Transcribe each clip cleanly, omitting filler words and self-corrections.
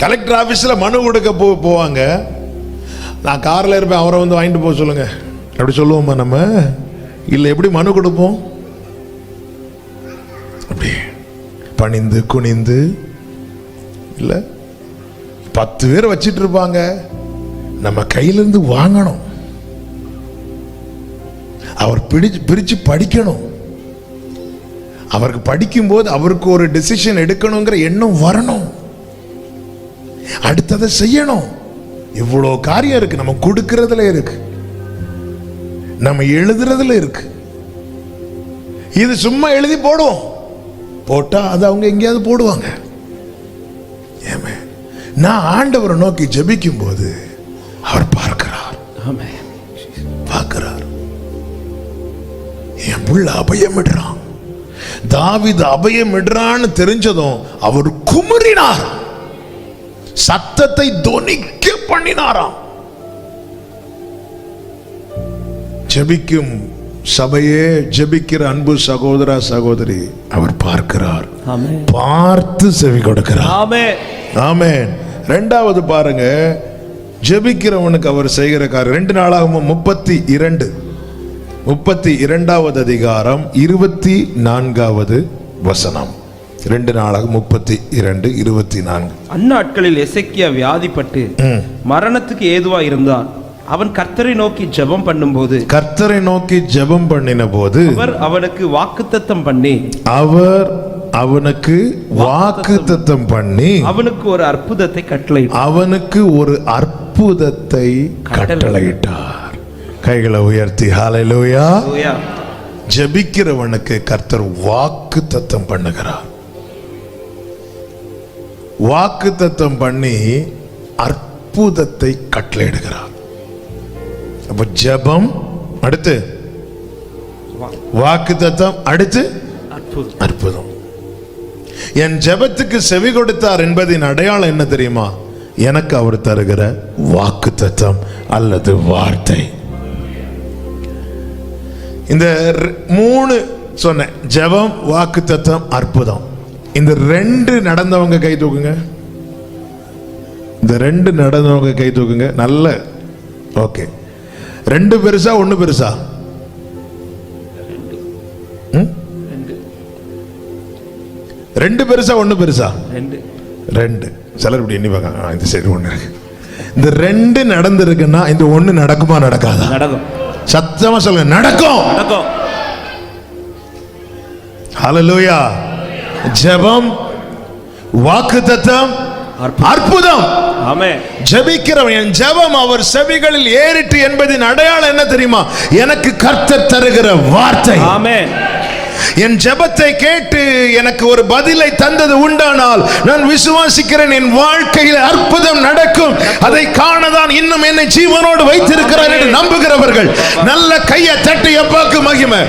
Collector ஆபீஸ்ல மனு கொடுக்க போவாங்க. நான் கார்ல இருப்பேன், அவரை வந்து வாங்கிட்டு போக சொல்லுங்க அப்படி சொல்லுவோமா நம்ம? இல்லை, எப்படி மனு கொடுப்போம்? அப்படி பணிந்து குனிந்து. இல்ல, 10 பேர் வச்சிட்டு இருப்பாங்க, நம்ம கையிலிருந்து வாங்கணும். அவர் பிரிச்சு படிக்கணும். அவருக்கு படிக்கும் போது அவருக்கு ஒரு டிசிஷன் எடுக்கணுங்கிற எண்ணம் வரணும். அடுத்ததை செய்யணும். இவ்வளோ காரியம் இருக்கு. நம்ம கொடுக்கறதுல இருக்கு, நம்ம எழுதுறதுல இருக்கு. இது சும்மா எழுதி போடுவோம், போட்டா அது அவங்க எங்கேயாவது போடுவாங்க. ஏமே, நான் ஆண்டவரை நோக்கி ஜெபிக்கும் போது அவர் பார்க்கிறார். பார்க்கிறார். என் புள்ள அபயமிடுறான். தாவீது அபயமிடுறான்னு தெரிஞ்சதும் அவர் குமுறினார், சத்தத்தை தொனிக்க பண்ணினாராம். ஜெபிக்கும் சபையே, ஜெபிக்கிற அன்பு சகோதரா சகோதரி, அவர் பார்க்கிறார். பார்த்து செவி கொடுக்கிறார். ஆமென். இரண்டாவது பாருங்க, ஜெபிக்கிறவனுக்கு அவர் செய்கிற காரியம். 2 நாளாகமம் 32வது அதிகாரம் 24வது வசனம். 2 நாளாகமம் 32:24. அந்நாட்களில் எசேக்கியா வியாதிப்பட்டு மரணத்துக்கு ஏதுவா இருந்தான். அவன் கர்த்தரை நோக்கி ஜெபம் பண்ணும்போது, கர்த்தரை நோக்கி ஜெபம் பண்ணின போது அவர் அவனுக்கு வாக்குத்தத்தம் பண்ணி, அவனுக்கு வாக்குத்தத்தம் பண்ணி அவனுக்கு ஒரு அற்புதத்தை கட்டளையிட்டார். அவனுக்கு ஒரு அற்புதத்தை கட்டளையிட்டார். கைகளை உயர்த்தி ஹல்லேலூயா. ஜெபிக்கிறவனுக்கு கர்த்தர் வாக்குத்தத்தம் பண்ணுகிறார். வாக்குத்தத்தம் பண்ணி அற்புதத்தை கட்டளையிடுகிறார். அப்ப ஜெபம், அடுத்து வாக்குத்தத்தம், அடுத்து அற்புதம். என் ஜெபத்துக்கு செவி கொடுத்தார் என்பதின் அடையாளம் என்ன தெரியுமா? எனக்கு அவர் தருகிற வாக்குத்தத்தம் அல்லது வார்த்தை. இந்த 3 சொன்னேன், ஜெபம், வாக்குத்தத்தம், அற்புதம். இந்த 2 நடந்தவங்க கை தூக்குங்க. இந்த 2 நடந்தவங்க கை தூக்குங்க. நல்ல ஓகே. 2 பெருசா 1 பெருசா? 2 பெருசா 1 பெருசா? 2. சிலர் இப்படி எண்ணி பார்க்க, இந்த சைடு 1 இருக்கு. இந்த 2 நடந்திருக்குன்னா இந்த 1 நடக்குமா நடக்காதா? நடக்கும். சத்தமா சொல்லுங்க, நடக்கும். ஹல்லேலூயா. ஜெபம், வாக்குத்தத்தம், அற்புதம். ஆமென். ஜெபிக்கிறவன், என் ஜெபம் அவர் செவிகளில் ஏறிட்டு என்பதின் அடையாளம் என்ன தெரியுமா? எனக்கு கர்த்தர் தருகிற வார்த்தை. ஆமென். என் ஜெபத்தை கேட்டு எனக்கு ஒரு பதிலை தந்தது உண்டானால் நான் விசுவாசிக்கிறேன், என் வாழ்க்கையில் அற்புதம் நடக்கும். அதை காணதான் இன்னும் என்னை ஜீவனோடு வைத்திருக்கிறார் என்று நம்புகிறவர்கள் நல்ல கையை தட்டி அப்பாக்கு மகிமை.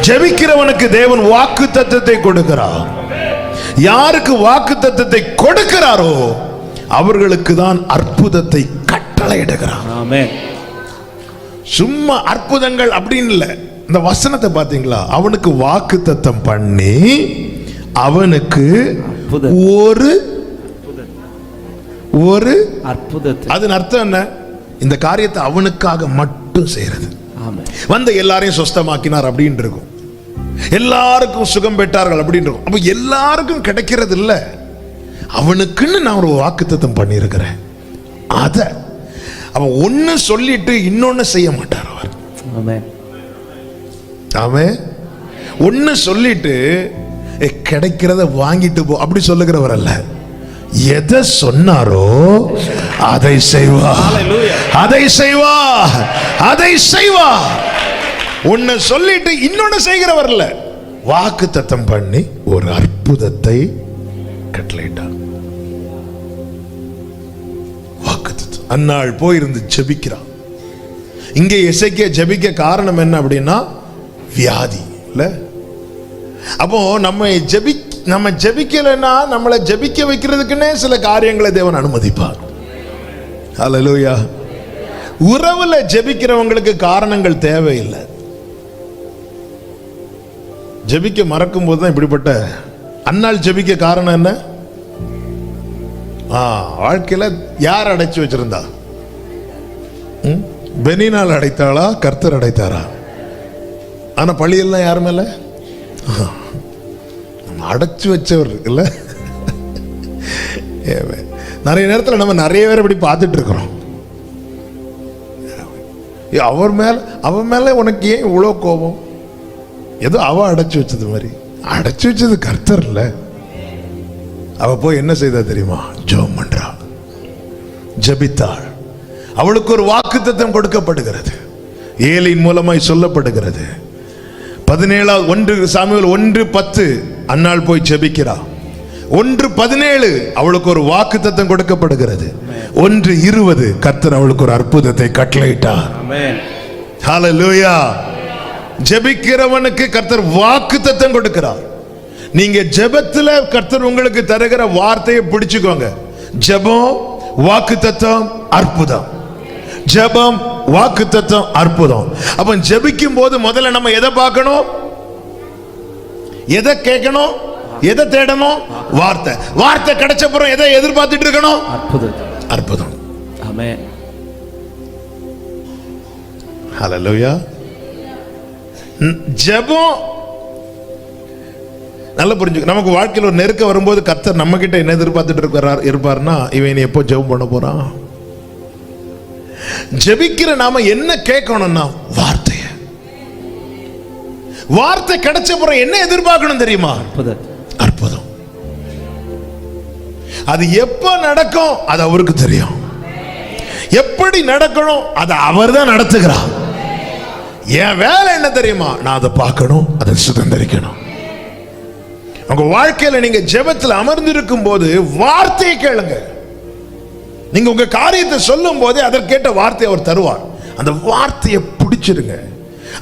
ஜெபிக்கிறவனுக்கு தேவன் வாக்குத்தத்தத்தை கொடுக்கிறார். யாருக்கு வாக்குத்தத்தத்தை கொடுக்கிறாரோ அவர்களுக்கு தான் அற்புதத்தை கட்டளையிடுகிறார். ஆமென். சும்மா அற்புதங்கள் அப்படின்னு இல்லை. இந்த வசனத்தை பார்த்தீங்களா? அவனுக்கு வாக்குத்தத்தம் பண்ணி அவனுக்கு ஒரு அற்புதத்தை. அதன் அர்த்தம் என்ன? இந்த காரியத்தை அவனுக்காக மட்டும் செய்யறது. வந்து எல்லாரையும் சுஸ்தமாக்கினார் அப்படின்னு இருக்கும், எல்லாருக்கும் சுகம் பெற்றார்கள் அப்படின்னு இருக்கும். அப்ப எல்லாருக்கும் கிடைக்கிறது இல்ல, அவனுக்குன்னு நான் ஒரு வாக்குத்தத்தம் பண்ணியிருக்கிறேன். அத அவன் ஒன்னு சொல்லிட்டு இன்னொன்னு செய்ய மாட்டார் அவர். ஆமென். ஒன்னு சொல்லிட்டு கிடைக்கிறத வாங்கிட்டு போ அப்படி சொல்லுகிறவர் அல்ல. எதை சொன்னாரோ அதை செய்வா, அதை செய்வா, அதை செய்வா. ஒன்னு சொல்லிட்டு இன்னொன்னு செய்கிறவர் இல்ல, வாக்குத்தத்தம் பண்ணி ஒரு அற்புதத்தை கட்டளையிட்டார். வாக்குத்தத்தம். அந்நாள் போயிருந்து ஜெபிக்கிறான். இங்கே எசேக்கியா ஜெபிக்க காரணம் என்ன அப்படின்னா வியாதி இல்ல. அப்போ நம்ம ஜெபிக்கலைன்னா நம்மளை ஜெபிக்க வைக்கிறதுக்குன்னே சில காரியங்களை தேவன் அனுமதிப்பார். ஹல்லேலூயா. உறவுல ஜெபிக்கிறவங்களுக்கு காரணங்கள் தேவையில்லை. ஜெபிக்க மறக்கும் போது தான் இப்படிப்பட்ட. அன்னாள் ஜெபிக்க காரணம் என்ன? வாழ்க்கையில யார் அடைச்சு வச்சிருந்தா? பெனினால் அடைத்தாளா, கர்த்தர் அடைத்தாரா? ஆனா பழியெல்லாம் யார் மேல? அடைச்சு வச்சவர் இல்ல. நிறைய நேரத்தில் நம்ம நிறைய பேர் இப்படி பார்த்துட்டு இருக்கிறோம். அவன் மேல உனக்கு ஏன் இவ்வளோ கோபம்? ஏதோ அவ அடைச்சு வச்சது மாதிரி. அடைச்சு வச்சது கர்த்தர் இல்ல. அவ போய் என்ன செய்தா தெரியுமா? ஜெபம் பண்றா, ஜெபித்தாள். அவளுக்கு ஒரு வாக்குத்தத்தம் கொடுக்கப்படுகிறது, ஏலியின் மூலமாய் சொல்லப்படுகிறது. 1 சாமுவேல் 1:10 அன்னாள் போய் ஜெபிக்கிறா. 1:17 அவளுக்கு ஒரு வாக்குத்தத்தம் கொடுக்கப்படுகிறது. 1:20 கர்த்தர் அவளுக்கு ஒரு அற்புதத்தை கட்டளையிட்டார். ஹல்லேலூயா. ஜெபிக்கிறவனுக்கு கர்த்தர் வாக்குத்தத்தம் கொடுக்கிறார். நீங்க ஜெபத்துல கர்த்தர் உங்களுக்கு தருகிற வார்த்தையை பிடிச்சுக்கோங்க. ஜெபம், வாக்குத்தத்தம், அற்புதம். ஜெபம், வாக்குத்தத்தம், அற்புதம். அப்ப ஜெபிக்கும் போது முதல்ல நம்ம எதை பார்க்கணும்? எதை கேட்கணும்? எதை தேடணும்? வார்த்தை. வார்த்தை கிடைச்ச அப்புறம் எதை எதிர்பார்த்துட்டு இருக்கணும்? அற்புதம். அற்புதம். ஆமென். ஹல்லேலூயா. ஜெபம் நல்லா புரிஞ்சுக்க. நமக்கு வாழ்க்கையில் ஒரு நெருக்கம் வரும்போது கர்த்தர் நம்ம கிட்ட என்ன எதிர்பார்த்துட்டு இருப்பார்னா, இவன் எப்போ ஜெபம் பண்ண போறான்? ஜெபிக்கிற நாம என்ன கேட்கணும்னா வார்த்தைய. வார்த்தை கிடைச்ச அப்புறம் என்ன எதிர்பார்க்கணும் தெரியுமா? அற்புதம். அது எப்ப நடக்கும் அது அவருக்கு தெரியும். எப்படி நடக்கணும் அது அவர் தான் நடத்துகிறார். என் வேலை என்ன தெரியுமா? நான் அதை பார்க்கணும், அதை சுதந்திரிக்கணும். உங்க வாழ்க்கையில நீங்க ஜெபத்தில் அமர்ந்திருக்கும் போது வார்த்தையை கேளுங்க. நீங்க உங்க காரியத்தை சொல்லும் போதே அதற்கேற்ற வார்த்தையை அவர் தருவார். அந்த வார்த்தையை பிடிச்சிருங்க.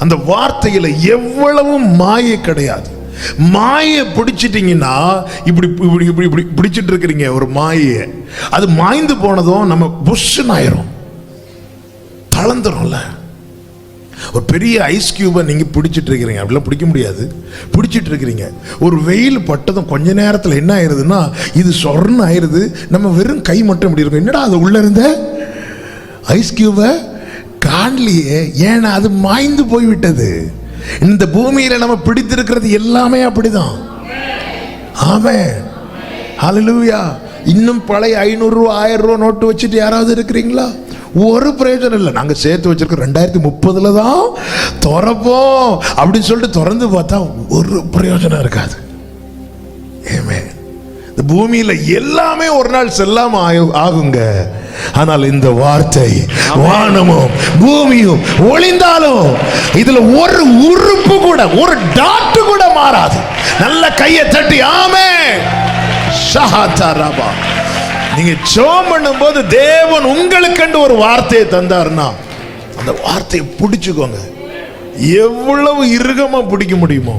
அந்த வார்த்தையில எவ்வளவு மாயை கிடையாது. மாயை பிடிச்சிட்டீங்கன்னா இப்படி இப்படி இப்படி இப்படி பிடிச்சிட்டு இருக்கிறீங்க ஒரு மாயை. அது மாய்ந்து போனதும் நம்ம புஷ்ஷுன்னு ஆயிரும், தளர்ந்துரும்ல. ஒரு பெரிய ஐஸ் கியூபை நீங்க பிடிச்சிட்டு இருக்கிறீங்க, அப்படிலாம் பிடிக்க முடியாது. பிடிச்சிட்டு இருக்கிறீங்க, ஒரு வெயில் பட்டதும் கொஞ்ச நேரத்தில் என்ன ஆயிருதுன்னா இது சொர்ண ஆயிருது. நம்ம வெறும் கை மட்டும் இப்படி இருக்கும். என்னடா அது உள்ள இருந்த ஐஸ் கியூபை காணலையே, ஏன்னா அது மாய்ந்து போய்விட்டது. இந்த பூமியில நம்ம பிடித்திருக்கிறது எல்லாமே அப்படிதான். ஆமென். ஹல்லேலூயா. இன்னும் பழைய 500 ரூபா 1000 ரூபா நோட்டு வச்சுட்டு யாராவது இருக்கிறீங்களா? ஒரு பிரயோஜனம் இல்லை. நாங்கள் சேர்த்து வச்சிருக்கோம் 2030 தான் திறப்போம் அப்படின்னு சொல்லிட்டு திறந்து பார்த்தா ஒரு பிரயோஜனம் இருக்காது. ஆமென். இந்த பூமியில எல்லாமே ஒரு நாள் செல்லாம ஆகுங்க. ஆனால் இந்த வார்த்தை வானமும் பூமியும் ஒளிந்தாலும் இதுல ஒரு உறுப்பு கூட, ஒரு டாட் கூட மாறாது. நல்ல கையை தட்டி ஆமென். ஷஹாதாரபா. நீங்க ஜெபம் பண்ணும்போது தேவன் உங்களுக்கு ஒரு வார்த்தையை தந்தார்னா அந்த வார்த்தையை பிடிச்சுக்கோங்க. எவ்வளவு இறுகமா பிடிக்க முடியுமோ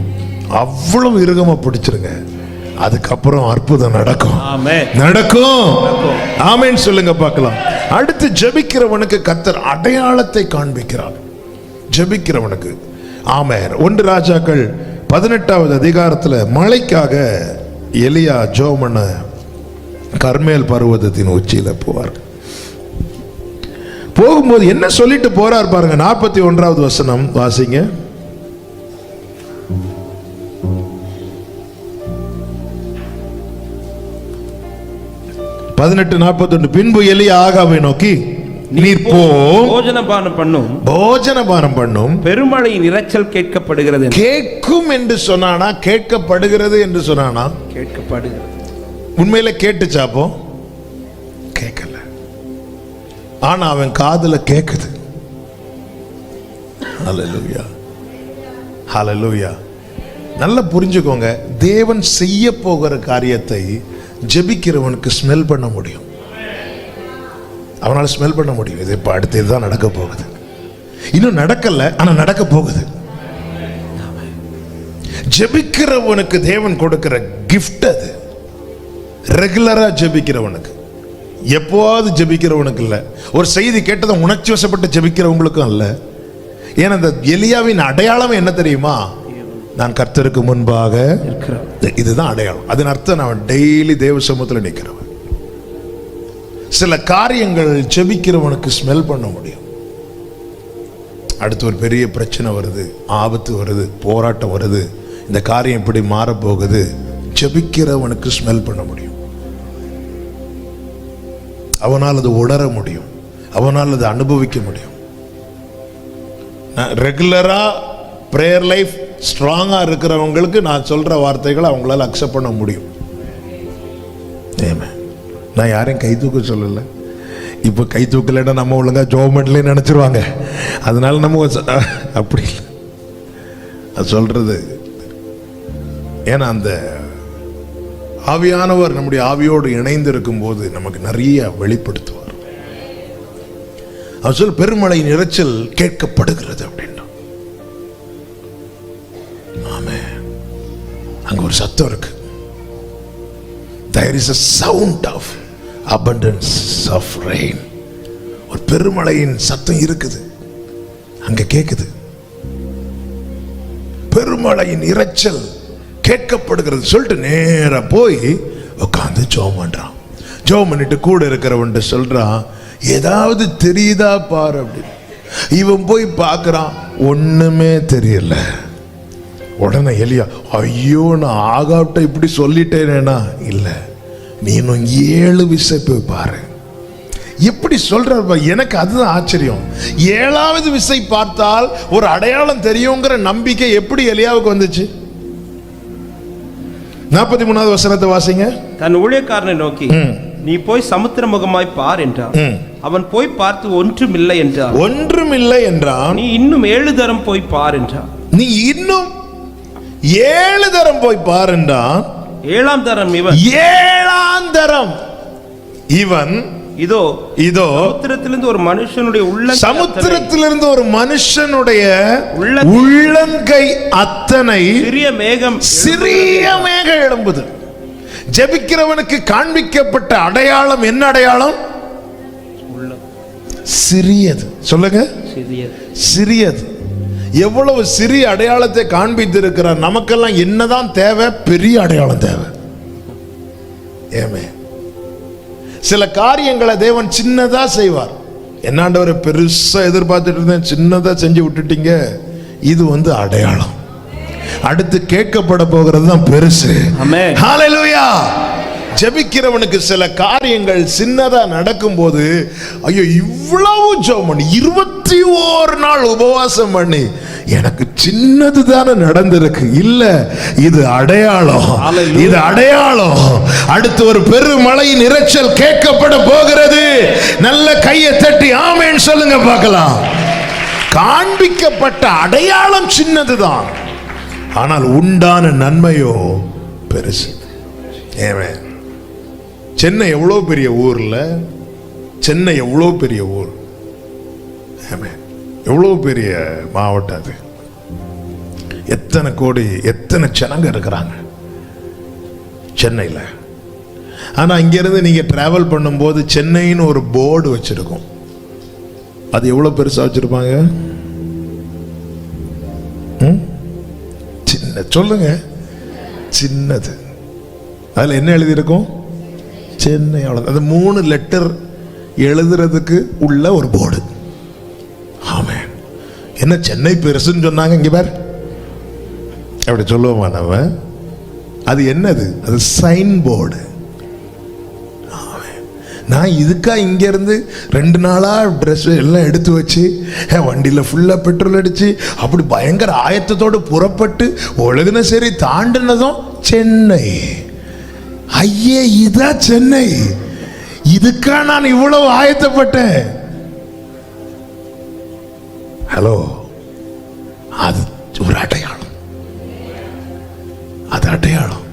அவ்வளவு இறுகமா பிடிச்சிருங்க. அதுக்கப்புறம் அற்புதம் நடக்கும். நடக்கும். ஆமென் சொல்லுங்க பார்க்கலாம். அடுத்து ஜெபிக்கிறவனுக்கு கர்த்தர் அடையாளத்தை காண்பிக்கிறார். ஜெபிக்கிறவனுக்கு. ஆமென். 1 ராஜாக்கள் 18வது அதிகாரத்தில் மழைக்காக எலியா ஜெபம் பண்ண கர்மேல் பர்வதத்தின் உச்சியில போவார். போகும்போது என்ன சொல்லிட்டு போறார் பாருங்க. 41வது வசனம் வாசிங்க. 18:41. பின்பு எலியா ஆகாபை நோக்கி, நீர் போம், போஜனபானம் பண்ணும், பெருமழையின் இரைச்சல் கேட்கப்படுகிறது. கேட்கும் என்று சொன்னானா, கேட்கப்படுகிறது என்று சொன்னானா? கேட்கப்படுகிறது. உண்மையில கேட்டுச்சாப்போ? கேட்கல. ஆனா அவன் காதுல கேக்குது. ஹல்லேலூயா. ஹல்லேலூயா. நல்லா புரிஞ்சுக்கோங்க. தேவன் செய்ய போகிற காரியத்தை ஜெபிக்கிறவனுக்கு ஸ்மெல் பண்ண முடியும். அவனால் ஸ்மெல் பண்ண முடியும். இது இப்ப அடுத்து இதுதான் நடக்க போகுது. இன்னும் நடக்கல, ஆனா நடக்க போகுது. ஜெபிக்கிறவனுக்கு தேவன் கொடுக்கிற கிஃப்ட் அது. ரெகுலரா ஜெபிக்கிறவனுக்கு, எப்போவாது ஜெபிக்கிறவனுக்கு இல்ல. ஒரு செய்தி கேட்டதை உணர்ச்சி வசப்பட்டு ஜெபிக்கிறவங்களுக்கும் அல்ல. ஏன்னா இந்த எலியாவின் அடையாளம் என்ன தெரியுமா? நான் கர்த்தருக்கு முன்பாக இருக்கிறேன். இதுதான் அடையாளம். அதன் அர்த்தம் நான் டெய்லி தேவ சமூகத்தில் நிற்கிறவன். சில காரியங்கள் ஜெபிக்கிறவனுக்கு ஸ்மெல் பண்ண முடியும். அடுத்து ஒரு பெரிய பிரச்சனை வருது, ஆபத்து வருது, போராட்டம் வருது, இந்த காரியம் இப்படி மாறப்போகுது, ஜெபிக்கிறவனுக்கு ஸ்மெல் பண்ண முடியும். அவனால் அது உணர முடியும், அவனால் அது அனுபவிக்க முடியும். ரெகுலரா பிரேயர் லைஃப் ஸ்ட்ராங்கா இருக்கிறவங்களுக்கு நான் சொல்ற வார்த்தைகளை அவங்களால அக்செப்ட் பண்ண முடியும். நான் யாரையும் கை தூக்க சொல்லல. இப்போ கை தூக்கலைன்னா நம்ம ஒழுங்கா ஜோமெண்ட்ல நினைச்சிருவாங்க. அதனால நம்ம அப்படி இல்லை அது சொல்றது. ஏன்னா அந்த ஆவியானவர் நம்முடைய ஆவியோடு இணைந்து இருக்கும் போது நமக்கு நிறைய வெளிப்படுத்துவார். அவர் சொல் பெருமழையின் இரைச்சல் கேட்கப்படுகிறது அப்படின்னா ஆமே, அங்க ஒரு சத்தம் இருக்கு. There is a sound of abundance of rain. ஒரு பெருமழையின் சத்தம் இருக்குது, அங்க கேக்குது. பெருமழையின் இரைச்சல் கேட்கப்படுகிறது சொல்லிட்டு நேரா போய் உட்காந்து ஜெபம் பண்றான். ஜெபம் பண்ணிட்டு கூட இருக்கிறவன் சொல்றான், ஏதாவது தெரியுதா பாரு அப்படின்னு. இவன் போய் பார்க்கறான், ஒண்ணுமே தெரியல. உடனே எலியா, ஐயோ நான் ஆகாப்ட இப்படி சொல்லிட்டேனேனா, இல்ல நீ இன்னும் 7 விசை போய் பாரு. எப்படி சொல்ற? எனக்கு அதுதான் ஆச்சரியம். 7வது விசை பார்த்தால் ஒரு அடையாளம் தெரியுங்கிற நம்பிக்கை எப்படி எலியாவுக்கு வந்துச்சு? 43வது வசனத்தை வாசிங்க. தன் ஊழியக்காரனை நோக்கி, நீ போய் சமுத்திர முகமாய் பார் என்றான். அவன் போய் பார்த்து ஒன்றுமில்லை என்றான். ஒன்றுமில்லை என்றான். நீ இன்னும் 7 தரம் போய் பார் என்றான். நீ இன்னும் 7 தரம் போய் பார் என்றான். 7ஆம் தரம் இவன், 7ஆம் தரம் இவன், இதோ இதோ சமுத்திரத்திலிருந்து ஒரு மனுஷனுடைய சமுத்திரத்திலிருந்து ஒரு மனுஷனுடைய உள்ளங்கை அத்தனை சிறிய மேகம் எழும்புது. ஜெபிக்கிறவனுக்கு காண்பிக்கப்பட்ட அடையாளம் என்ன அடையாளம்? சிறியது. சொல்லுங்க, சிறியது. எவ்வளவு சிறிய அடையாளத்தை காண்பித்து இருக்கிறார். நமக்கெல்லாம் என்னதான் தேவை? பெரிய அடையாளம் தேவை. ஏமே, சில காரியங்களை தேவன் சின்னதா செய்வார். என்னாண்டவரை பெருசா எதிர்பார்த்துட்டு இருந்தேன், சின்னதா செஞ்சு விட்டுட்டீங்க. இது அடையாளம். அடுத்து கேட்கப்பட போகிறது தான் பெருசு. ஹல்லேலூயா. ஜெபிக்கிறவனுக்கு சில காரியங்கள் சின்னதா நடக்கும் போது, ஐயோ இவ்வளவு ஜெபம் பண்ணி 21 நாள் உபவாசம் பண்ணி எனக்கு சின்னது தானே நடந்திருக்கு. இல்ல, இது அடையாளம். இது அடையாளம். அடுத்து ஒரு பெருமழையின் இரைச்சல் கேட்கப்பட போகிறது. நல்ல கையை தட்டி ஆமென் சொல்லுங்க பார்க்கலாம். காண்பிக்கப்பட்ட அடையாளம் சின்னதுதான், ஆனால் உண்டான நன்மையோ பெருசு. ஆமென். சென்னை எவ்வளோ பெரிய ஊர்ல, சென்னை எவ்வளோ பெரிய ஊர், எவ்வளோ பெரிய மாவட்டம் அது. எத்தனை கோடி, எத்தனை ஜனங்க இருக்கிறாங்க சென்னையில். ஆனால் இங்கிருந்து நீங்க டிராவல் பண்ணும்போது சென்னைன்னு ஒரு போர்டு வச்சிருக்கோம். அது எவ்வளோ பெருசா வச்சிருப்பாங்க? சின்ன, சொல்லுங்க, சின்னது. அதில் என்ன எழுதியிருக்கும்? சென்னை. அது 3 லெட்டர் எழுதுறதுக்கு உள்ள ஒரு போர்டு. ஆமென். என்ன சென்னை பெருசுன்னு சொன்னாங்க? இங்க பார், அப்படி சொல்லுவோமா நம்ம? அது என்னது? அது சைன் போர்டு. நான் இதுக்கா இங்க இருந்து 2 நாளா ட்ரெஸ் எல்லாம் எடுத்து வச்சு வண்டியில ஃபுல்லா பெட்ரோல் அடிச்சு அப்படி பயங்கர ஆயத்தத்தோடு புறப்பட்டு ஒழுகுன சரி தாண்டினதும் சென்னை. ஐயே, இதா சென்னை? இதுக்கா நான் இவ்வளவு ஆயத்தப்பட்டேன்? ஹலோ, அது ஒரு அடையாளம். அது அடையாளம்.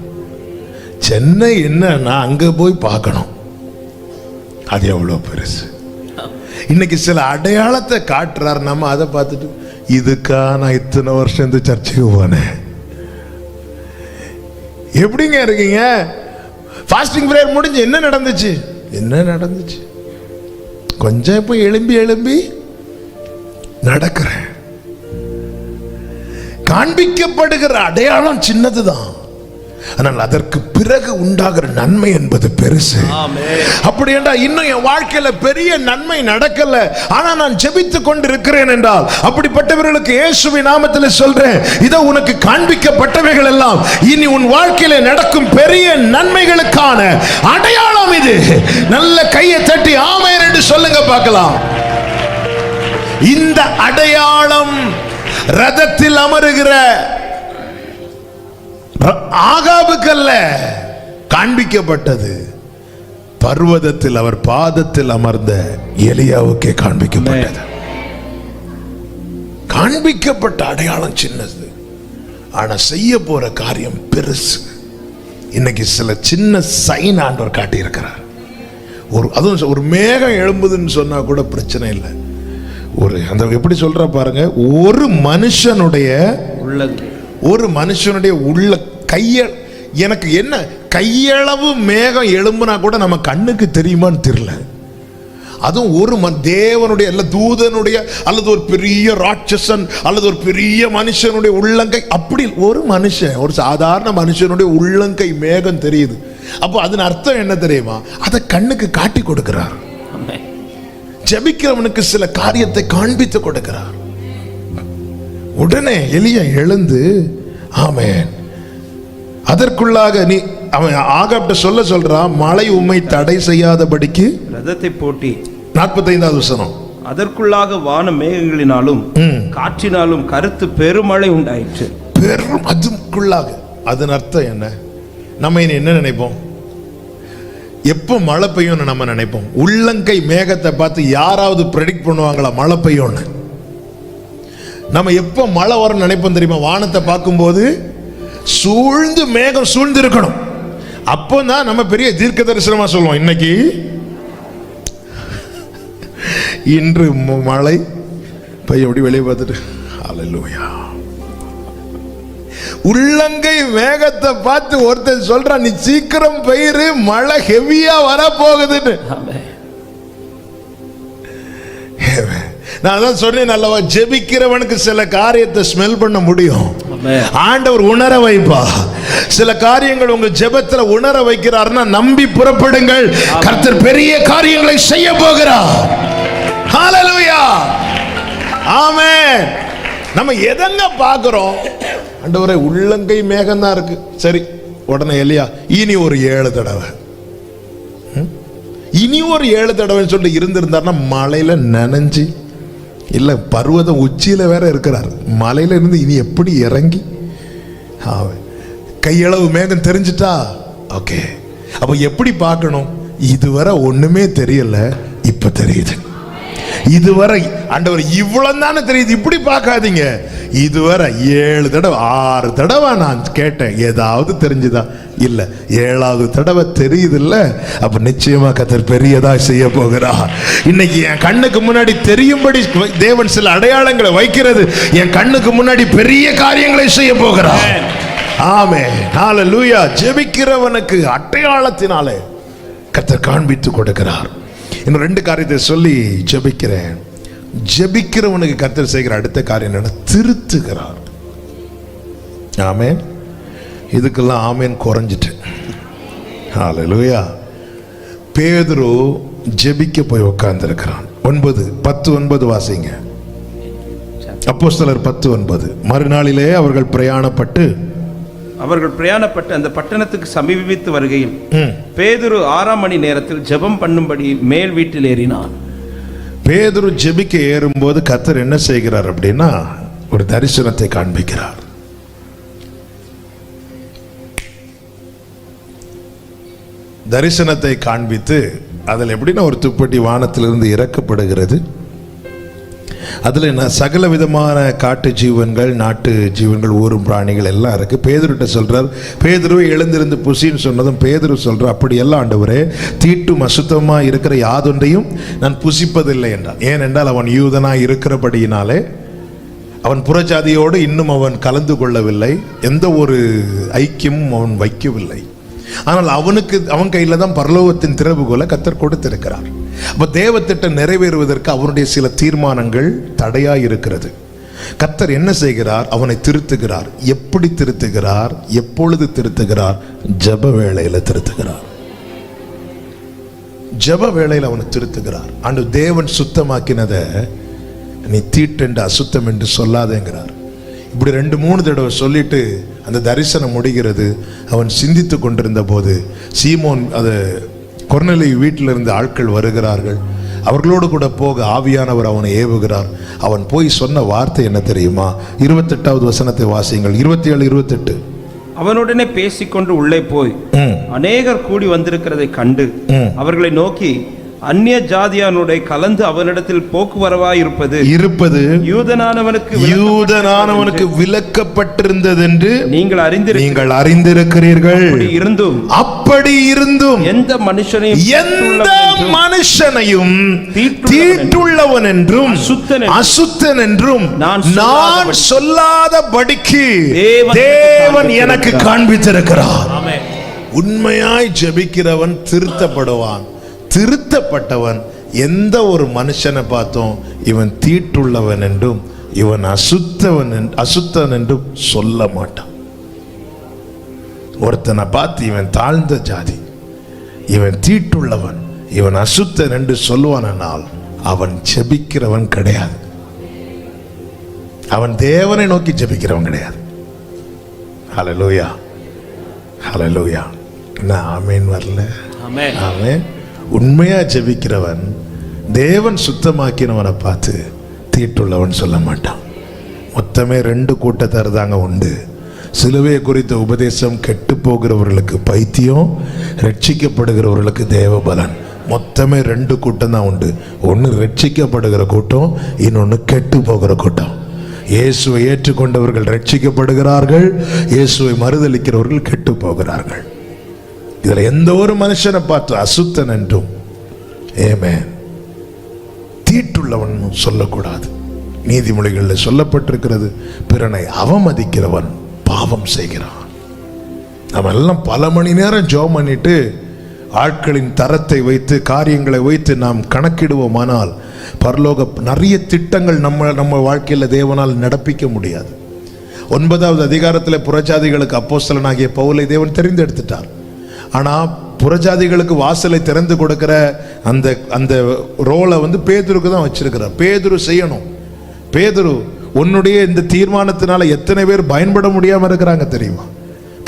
சென்னை என்னன்னா அங்க போய் பார்க்கணும், அது எவ்வளவு பெருசு. இன்னைக்கு சில அடையாளத்தை காட்டுறாரு, நம்ம அதை பார்த்துட்டு இதுக்கா நான் இத்தனை வருஷம் இந்த சர்ச்சைக்கு போனேன். எப்படிங்க இருக்கீங்க? ஃபாஸ்டிங் பிரேயர் முடிஞ்சு என்ன நடந்துச்சு? என்ன நடந்துச்சு? கொஞ்சம் இப்போ எழும்பி எழும்பி நடக்கிறேன். காண்பிக்கப்படுகிற அடையாளம் சின்னதுதான், ஆனால் அதற்கு பிறகு உண்டாகிற நன்மை என்பது பெருசு. அப்படி என்றால் இன்னும் என் வாழ்க்கையில பெரிய நன்மை நடக்கல, ஆனா நான் ஜெபித்துக் கொண்டிருக்கிறேன் என்றால் அப்படிப்பட்டவர்களுக்கு இயேசுவின் நாமத்தில் சொல்றேன், இதோ உனக்கு காண்பிக்கப்பட்டவைகள் எல்லாம் இனி உன் வாழ்க்கையில நடக்கும் பெரிய நன்மைகளுக்கான அடையாளம் இது. நல்ல கையை தட்டி ஆமென் என்று சொல்லுங்க பார்க்கலாம். இந்த அடையாளம் ரதத்தில் அமருகிற ஆகாபுக்கல்ல காண்பிக்கப்பட்டது, பர்வதத்தில் அவர் பாதத்தில் அமர்ந்த எலியாவுக்கே காண்பிக்கப்பட்டது. காண்பிக்கப்பட்ட அடையாளம் சின்னது, ஆனா செய்ய போற காரியம் பெருசு. இன்னைக்கு சில சின்ன சைன் ஆண்டவர் காட்டி இருக்கிறார். அதுவும் ஒரு மேகம் எழும்புதுன்னு சொன்னா கூட பிரச்சனை இல்லை. அந்த எப்படி சொல்ற பாருங்க, ஒரு மனுஷனுடைய உள்ள எனக்கு என்ன கையளவு மேகம் எழும்புனா கூட நம்ம கண்ணுக்கு தெரியுமான்னு தெரியல. அதுவும் ஒரு தேவனுடைய அல்ல தூதனுடைய அல்லது ஒரு பெரிய ராட்சசன் அல்லது ஒரு பெரிய மனுஷனுடைய உள்ளங்கை, அப்படி ஒரு மனுஷன், ஒரு சாதாரண மனுஷனுடைய உள்ளங்கை மேகம் தெரியுது. அப்போ அதன் அர்த்தம் என்ன தெரியுமா? அதை கண்ணுக்கு காட்டி கொடுக்கிறார். ஜெபிக்கிறவனுக்கு சில காரியத்தை காண்பித்து கொடுக்கிறார். உடனே எலியா எழுந்து ஆமென், அதற்குள்ளாக நீ அவன் ஆகாப்ட சொல்றான், மழை உம்மை தடை செய்யாதபடிக்கு ரதத்தை போட்டி. 45வது வசனம், அதற்குள்ளாக வான மேகங்களினாலும் காற்றினாலும் கருத்து பெருமழை உண்டாயிற்று. பெரும் அதுக்குள்ளாக, அதன் அர்த்தம் என்ன? நம்ம இனி என்ன நினைப்போம்? எப்போ மழை பெய்யும்னு நம்ம நினைப்போம்? உள்ளங்கை மேகத்தை பார்த்து யாராவது ப்ரெடிக்ட் பண்ணுவாங்களா மழை பெய்யும்னு? நம்ம எப்போ மழை வரும் நினைப்போம் தெரியுமா? வானத்தை பார்க்கும்போது சூழ்ந்து மேகம் சூழ்ந்து இருக்கணும், அப்போதான் நம்ம பெரிய தீர்க்க தரிசனமா சொல்லுவோம், இன்னைக்கு இன்று மழை பெய்யும். அப்படி வெளியே பார்த்துட்டு ஹல்லேலூயா. உள்ளங்கை மேகத்தை பார்த்து ஒருத்தர் சொல்றான், நீ சீக்கிரம் பெய்யுறு, மழை ஹெவியா வர போகுதுன்னு. நான் தான் சொன்னேன் அல்லவா, ஜெபிக்கிறவனுக்கு சில காரியத்தை ஸ்மெல் பண்ண முடியும். ஆண்டவர் உணர வைப்பா. சில காரியங்கள் உங்க ஜெபத்துல உணர வைக்கிறார்னா நம்பி புறப்படுங்கள், கர்த்தர் பெரிய காரியங்களை செய்ய போகிறார். ஹல்லேலூயா, ஆமென். நம்ம எதங்க பார்க்கிறோம்? ஆண்டவரே உள்ளங்கை மேகம் தான் இருக்கு, சரி. உடனே எலியா இனி ஒரு 7 தடவை, இனி ஒரு 7 தடவை சொல்லிட்டு இருந்திருந்தார்னா மலையில நனைஞ்சு, இல்ல பர்வதம் உச்சியில வேற இருக்கிறார், மலையில இருந்து இனி எப்படி இறங்கி கையளவு மேகம் தெரிஞ்சிட்டா ஓகே. அப்ப எப்படி பார்க்கணும்? இதுவரை ஒண்ணுமே தெரியல, இப்ப தெரியுது. இதுவரை ஆண்டவர் இவ்வளவு தானே தெரியுது, இப்படி பார்க்காதீங்க. இதுவரை 7 தடவை 6 தடவை நான் கேட்டேன், ஏதாவது தெரிஞ்சுதா? இல்ல, 7வது தடவை தெரியுது இல்ல, அப்ப நிச்சயமா கர்த்தர் பெரியதா செய்ய போகிறார். இன்னைக்கு என் கண்ணுக்கு முன்னாடி தெரியும்படி தேவன் சில அடையாளங்களை வைக்கிறது, என் கண்ணுக்கு முன்னாடி பெரிய காரியங்களை செய்ய போகிறார். ஆமென், ஹல்லேலூயா. ஜெபிக்கிறவனுக்கு அடையாளத்தினாலே கர்த்தர் காண்பித்து கொடுக்கிறார். இன்னும் 2 காரியத்தை சொல்லி ஜெபிக்கிறேன். ஜெபிக்கிறவனுக்கு கர்த்தர் செய்கிற அடுத்த காரியம் என்னன்னா, திருத்துகிறார். ஆமென். இதுக்கெல்லாம் ஆமென் குறைஞ்சிட்டு. ஹல்லேலூயா. பேதுரு ஜெபிக்க போய் உட்கார்ந்து இருக்கிறான். 10:9 வாசிங்க. அப்போஸ்தலர் 10:9. மறுநாளிலே அவர்கள் பிரயாணப்பட்டு அந்த பட்டணத்துக்கு சமீபித்து வருகையில் பேதுரு 6ஆம் மணி நேரத்தில் ஜெபம் பண்ணும்படி மேல் வீட்டில் ஏறினான். பேதுரு ஜெபிக்க ஏறும்போது கர்த்தர் என்ன செய்கிறார் அப்படின்னா, ஒரு தரிசனத்தை காண்பிக்கிறார். தரிசனத்தை காண்பித்து அதில் எப்படின்னா ஒரு துப்பட்டி வானத்திலிருந்து இறக்கப்படுகிறது. அதில் சகல விதமான காட்டு ஜீவன்கள், நாட்டு ஜீவன்கள், ஊரும் பிராணிகள் எல்லாம் இருக்கு. பேதுருட்ட சொல்றார், பேதுருவை எழுந்திருந்து புசின்னு சொன்னதும் பேதுரு சொல்ற, அப்படி எல்லாம் ஆண்டவரே, தீட்டும் அசுத்தமா இருக்கிற யாதொன்றையும் நான் புசிப்பதில்லை என்றான். ஏனென்றால் அவன் யூதனா இருக்கிறபடியினாலே அவன் புறஜாதியோடு இன்னும் அவன் கலந்து கொள்ளவில்லை, எந்த ஒரு ஐக்கியமும் அவன் வைக்கவில்லை. ஆனால் அவன் கையில தான் பரலோகத்தின் திறவுகோலை கர்த்தர் கொடுத்திருக்கிறார். அப்ப தேவத்திட்டம் நிறைவேறுவதற்கு அவருடைய சில தீர்மானங்கள் தடையா இருக்கிறது. கர்த்தர் என்ன செய்கிறார்? அவனை திருத்துகிறார். எப்படி திருத்துகிறார்? எப்பொழுது திருத்துகிறார்? ஜெப வேளையில திருத்துகிறார். ஜெப வேளையில அவனை திருத்துகிறார். ஆண்டு தேவன் சுத்தமாக்கினதை நீ தீட்டென்று அசுத்தம் என்று சொல்லாதேங்கிறார். இப்படி 2-3 தடவை சொல்லிட்டு அந்த தரிசனம் முடிகிறது. அவன் சிந்தித்து கொண்டிருந்த போது சீமோன் அது கொர்நேலியு வீட்டில் இருந்து ஆட்கள் வருகிறார்கள். அவர்களோடு கூட போக ஆவியானவர் அவனை ஏவுகிறார். அவன் போய் சொன்ன வார்த்தை என்ன தெரியுமா? 28வது வசனத்தை வாசியுங்கள். 27, 28. அவனுடனே பேசிக்கொண்டு உள்ளே போய் அநேகர் கூடி வந்திருக்கிறதை கண்டு அவர்களை நோக்கி, அந்நிய ஜாதியானுடைய கலந்து அவனிடத்தில் போக்குவரவாய் இருப்பது யூதனானவனுக்கு விலக்கப்பட்டிருந்தது என்று நீங்கள் அறிந்திருக்கிறீர்கள். அப்படி இருந்தும் எந்த மனுஷனையும் தீட்டுள்ளவன் என்றும் அசுத்தன் என்றும் நான் சொல்லாதபடிக்கு தேவன் எனக்கு காண்பித்திருக்கிறார். உண்மையாய் ஜெபிக்கிறவன் திருத்தப்படுவான். திருத்தப்பட்டவன் எந்த ஒரு மனுஷனை பார்த்தோம் இவன் தீட்டுள்ளவன் என்றும் இவன் அசுத்தன் என்றும் சொல்ல மாட்டான். ஒருத்தனை பார்த்து இவன் தாழ்ந்த ஜாதி, இவன் தீட்டுள்ளவன், இவன் அசுத்தன் என்று சொல்லுவானால் அவன் ஜெபிக்கிறவன் கிடையாது. அவன் தேவனை நோக்கி ஜெபிக்கிறவன் கிடையாது. ஹல்லேலூயா, ஹல்லேலூயா. நான் ஆமென் வரல. ஆமென். உண்மையா ஜெபிக்கிறவன் தேவன் சுத்தமாக்கினவனை பார்த்து தீட்டுள்ளவன் சொல்ல மாட்டான். மொத்தமே 2 கூட்டத்தார் தாங்க உண்டு. சிலுவை குறித்த உபதேசம் கெட்டு போகிறவர்களுக்கு பைத்தியம், ரட்சிக்கப்படுகிறவர்களுக்கு தேவபலன். மொத்தமே 2 கூட்டம் தான் உண்டு. ஒன்று ரட்சிக்கப்படுகிற கூட்டம், இன்னொன்று கெட்டு போகிற கூட்டம். இயேசுவை ஏற்றுக்கொண்டவர்கள் ரட்சிக்கப்படுகிறார்கள், இயேசுவை மறுதலிக்கிறவர்கள் கெட்டு போகிறார்கள். இதுல எந்த ஒரு மனுஷனை பார்த்து அசுத்தன் என்றும் ஆமென் தீட்டுள்ளவன் சொல்லக்கூடாது. நீதிமொழிகளில் சொல்லப்பட்டிருக்கிறது, பிறனை அவமதிக்கிறவன் பாவம் செய்கிறான். நம்ம எல்லாம் பல மணி நேரம் ஜெபம் பண்ணிட்டு ஆட்களின் தரத்தை வைத்து காரியங்களை வைத்து நாம் கணக்கிடுவோமானால் பரலோக நிறைய திட்டங்கள் நம்ம வாழ்க்கையில் தேவனால் நடப்பிக்க முடியாது. 9வது அதிகாரத்தில் புறஜாதிகளுக்கு அப்போஸ்தலனாகிய பவுலை தேவன் தெரிந்தெடுத்துட்டார். ஆனால் புறஜாதிகளுக்கு வாசலை திறந்து கொடுக்கிற அந்த ரோலை பேதுருக்கு தான் வச்சிருக்கிறார். பேதுரு செய்யணும். பேதுரு, உன்னுடைய இந்த தீர்மானத்தினால எத்தனை பேர் பயன்பட முடியாம இருக்கிறாங்க தெரியுமா?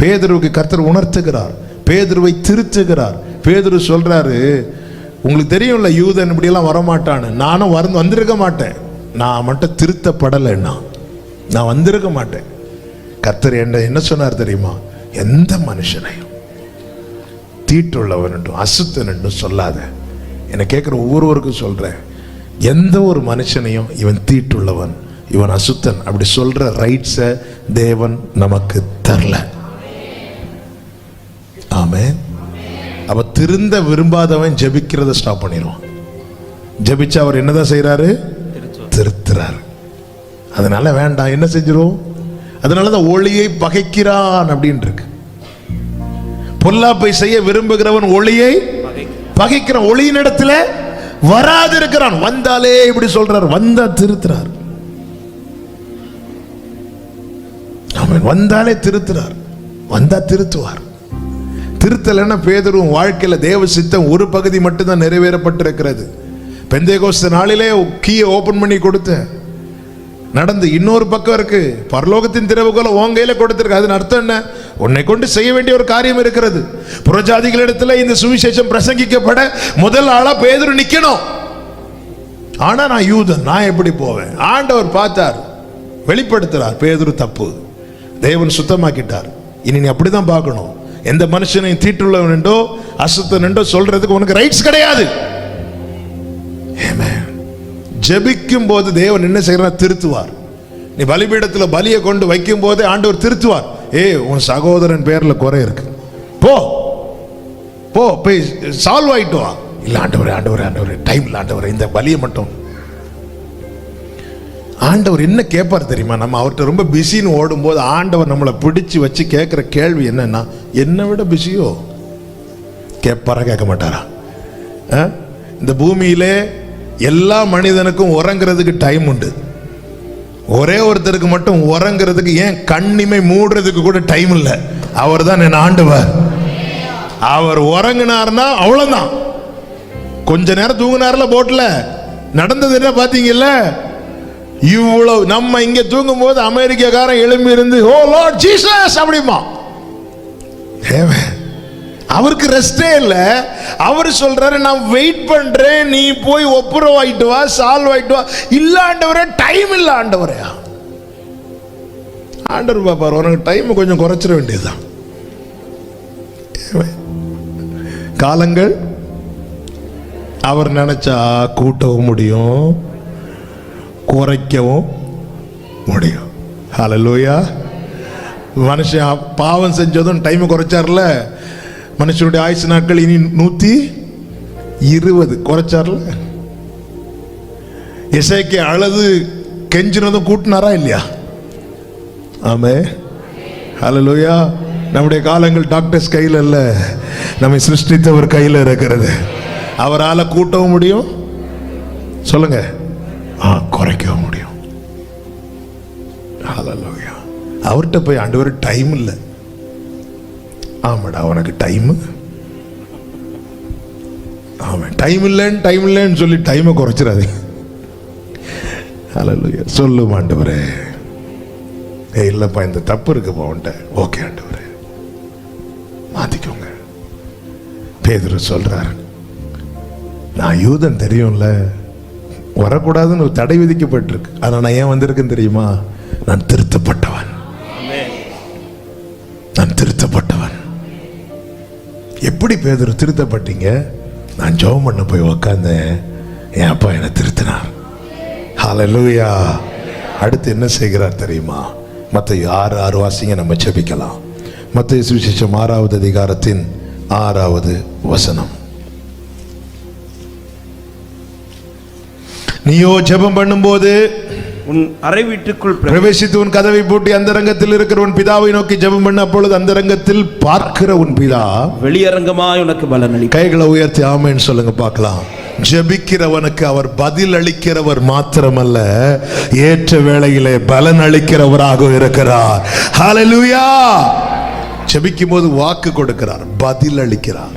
பேதுருவுக்கு கர்த்தர் உணர்த்துகிறார், பேதுருவை திருத்துகிறார். பேதுரு சொல்றாரு, உங்களுக்கு தெரியும்ல யூதன் இப்படியெல்லாம் வரமாட்டான்னு. நானும் வந்திருக்க மாட்டேன், நான் மட்டும் திருத்தப்படலைன்னா நான் வந்திருக்க மாட்டேன். கர்த்தர் என்ன சொன்னார் தெரியுமா? எந்த மனுஷனையும் தீட்டுள்ளவன் என்றும் அசுத்தன் என்றும் சொல்லாத. என்னை கேட்குற ஒவ்வொருவருக்கும் சொல்றேன், எந்த ஒரு மனுஷனையும் இவன் தீட்டுள்ளவன், இவன் அசுத்தன் அப்படி சொல்ற ரைட்ஸை தேவன் நமக்கு தரல. ஆமென். அப்ப திருந்த விரும்பாதவன் ஜெபிக்கிறத ஸ்டாப் பண்ணிடுவான். ஜெபிச்சா அவர் என்னதான் செய்யறாரு? திருத்துறாரு. அதனால வேண்டாம், என்ன செஞ்சிரும்? அதனாலதான் ஒளியை பகைக்கிறான் அப்படின்னு இருக்கு. பொல்லாப்பை செய்ய விரும்புகிறவன் ஒளியை பகைக்கிறான், ஒளியின் இடத்துல வராது இருக்கிறான். வந்தாலே இப்படி சொல்றார், வந்தா திருத்துறார். அவன் வந்தாலே திருத்துறார், வந்தா திருத்துவார். திருத்தலைன்னா பேதுருவும் வாழ்க்கையில தேவ சித்தம் ஒரு பகுதி மட்டும்தான் நிறைவேறப்பட்டிருக்கிறது. பெந்தேகோஸ்து நாளிலே கீயை ஓபன் பண்ணி கொடுத்த நடந்து இன்னொரு பக்கம் இருக்கு, பரலோகத்தின் திறவுகோலை உங்கையில கொடுத்திருக்கு. அதன் அர்த்தம் என்ன? உன்னை கொண்டு செய்ய வேண்டிய ஒரு காரியம் இருக்கிறது. புறஜாதிகளிடத்துல இந்த சுவிசேஷம் பிரசங்கிக்கப்பட முதல் ஆளா பேதுரு நிக்கணும். ஆனா நான் யூதன், நான் எப்படி போவேன்? ஆண்டவர் பார்த்தார், வெளிப்படுத்துறார், பேதுரு தப்பு, தேவன் சுத்தமாக்கிட்டார். இனி நீ அப்படிதான் பார்க்கணும். எந்த மனுஷனையும் தீட்டுள்ளவன் என்றோ அசுத்தன் என்றோ சொல்றதுக்கு உனக்கு ரைட்ஸ் கிடையாது. ஜெபிக்கும் போது தேவன் என்ன செய்யறார்? திருத்துவார். நீ பலிபீடத்தில் பலியை கொண்டு வைக்கும் போது ஆண்டவர் திருத்துவார். உன் சகோதரன் பேர்ல குறை இருக்கு, போ போ போய் சால்வ் ஆயிட்டு வா. இல்ல ஆண்டவரே ஆண்டவரே ஆண்டவரே டைம் இல்ல ஆண்டவரே, இந்த பலியை மட்டும். ஆண்டவர் என்ன கேட்பார் தெரியுமா? நம்ம அவர்கிட்ட ரொம்ப பிஸின்னு ஓடும் போது ஆண்டவர் நம்மளை பிடிச்சு வச்சு கேட்கிற கேள்வி என்னன்னா, என்னை விட பிஸியோ? கேட்பாரா கேட்க மாட்டாரா? இந்த பூமியிலே எல்லா மனிதனுக்கும் உறங்குறதுக்கு டைம் உண்டு. ஒரே ஒருத்தருக்கு மட்டும் உறங்குறதுக்கு, ஏன் கண்ணிமை மூடுறதுக்கு கூட டைம் இல்லை. அவர் தான் என் ஆண்டவர். அவர் உறங்கினார்னா அவ்வளவுதான். கொஞ்ச நேரம் தூங்கினார்ல போட்ல, நடந்தது என்ன பாத்தீங்கல்ல? இவ்வளவு நம்ம இங்க தூங்கும் போது அமெரிக்காக்காரன் எழும்பி இருந்து ஓ லார்ட் ஜீசஸ் அப்படிமா. அவருக்கு ரெஸ்டே இல்ல. அவர் சொல்றாரு நான் வெயிட் பண்றேன், நீ போய் ஒப்புரவு ஆயிட்டு வா, சால்வ் ஆயிட்டு வா. இல்ல ஆண்டவரே, டைம் இல்ல ஆண்டவரே. ஆண்டவர் பாப்பார், உனக்கு டைம் கொஞ்சம் குறைச்சிட வேண்டியதுதான். காலங்கள் அவர் நினைச்சா கூட்டவும் முடியும், குறைக்கவும் முடியும். ஹல்லேலூயா. மனுஷன் பாவம் செஞ்சதும் டைம் குறைச்சார்ல. மனுஷனுடைய ஆயுசு நாட்கள் இனி 120 குறைச்சார்ல. எசேக்கியா அழுது கெஞ்சினதும் கூட்டினாரா இல்லையா? ஆமே. ஹல்லேலூயா. நம்முடைய காலங்கள் டாக்டர்ஸ் கையில் இல்ல, நம்மை சிருஷ்டித்தவர் கையில் இருக்கிறது. அவரால் கூட்டவும் முடியும், சொல்லுங்க, குறைக்கவும் முடியும். ஹல்லேலூயா. அவர்கிட்ட போய் ஆண்டவர் டைம் இல்லை, ஆமாடா உனக்கு டைம், ஆமா டைம் இல்லைன்னு சொல்லி டைமை குறைச்சிடாதீங்க. ஹல்லேலூயா. சொல்லும் ஆண்டவரே, இல்லப்பா இந்த தப்பு இருக்குப்பா உன்ட்ட. ஓகே ஆண்டவரே, மாத்திக்கோங்க. பேதுரு சொல்றாரு, நான் யூதன் தெரியும்ல, வரக்கூடாதுன்னு ஒரு தடை விதிக்கப்பட்டிருக்கு. ஆனா நான் ஏன் வந்திருக்கேன் தெரியுமா? நான் திருத்தப்பட்டவன், நான் திருத்தப்பட்டவன். எப்படி பேதுரு திருத்தப்பட்டீங்க? நான் ஜெபம் பண்ண போய் உக்காந்தேன், என் அப்பா என்னை திருத்தினார். ஹல்லேலூயா. அடுத்து என்ன செய்கிறார் தெரியுமா? மத்தேயு 6:6 வாசிங்க, நம்ம ஜெபிக்கலாம். மத்தேயு சுவிசேஷம் 6வது அதிகாரத்தின் 6வது வசனம். நீயோ ஜெபம் பண்ணும்போது உன் அறை வீட்டுக்குள் பிரவேசித்து உன் கதவை பூட்டி அந்தரங்கத்தில் இருக்கிற உன் பிதாவை நோக்கி ஜெபம் பண்ண, அப்பொழுது அந்தரங்கத்தில் பார்க்கிற உன் பிதா வெளியரங்கமாய் உனக்கு பலன் அளிப்பார். கைகளை உயர்த்தி ஆமென் சொல்லுங்க பார்க்கலாம். ஜெபிக்கிறவனுக்கு அவர் பதில் அளிக்கிறவர் மாத்திரமல்ல, ஏற்ற வேளையிலே பலன் அளிக்கிறவராக இருக்கிறார். ஹல்லேலூயா. ஜெபிக்கும் போது வாக்கு கொடுக்கிறார், பதில் அளிக்கிறார்.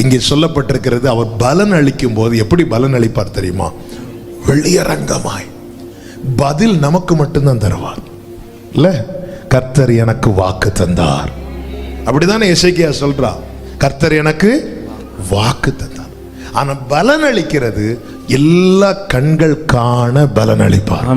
இங்கே சொல்லப்பட்டிருக்கிறது, அவர் பலன் அளிக்கும் போது எப்படி பலன் அளிப்பார் தெரியுமா? வெளியரங்கமாய். பதில் நமக்கு மட்டும்தான் தருவார் இல்ல. கர்த்தர் எனக்கு வாக்கு தந்தார், அப்படிதானே எசேக்கியா சொல்றா. கர்த்தர் எனக்கு வாக்கு தந்தார். ஆனா பலன் அளிக்கிறது எல்லா கண்கள் காண பலன் அளிப்பார்.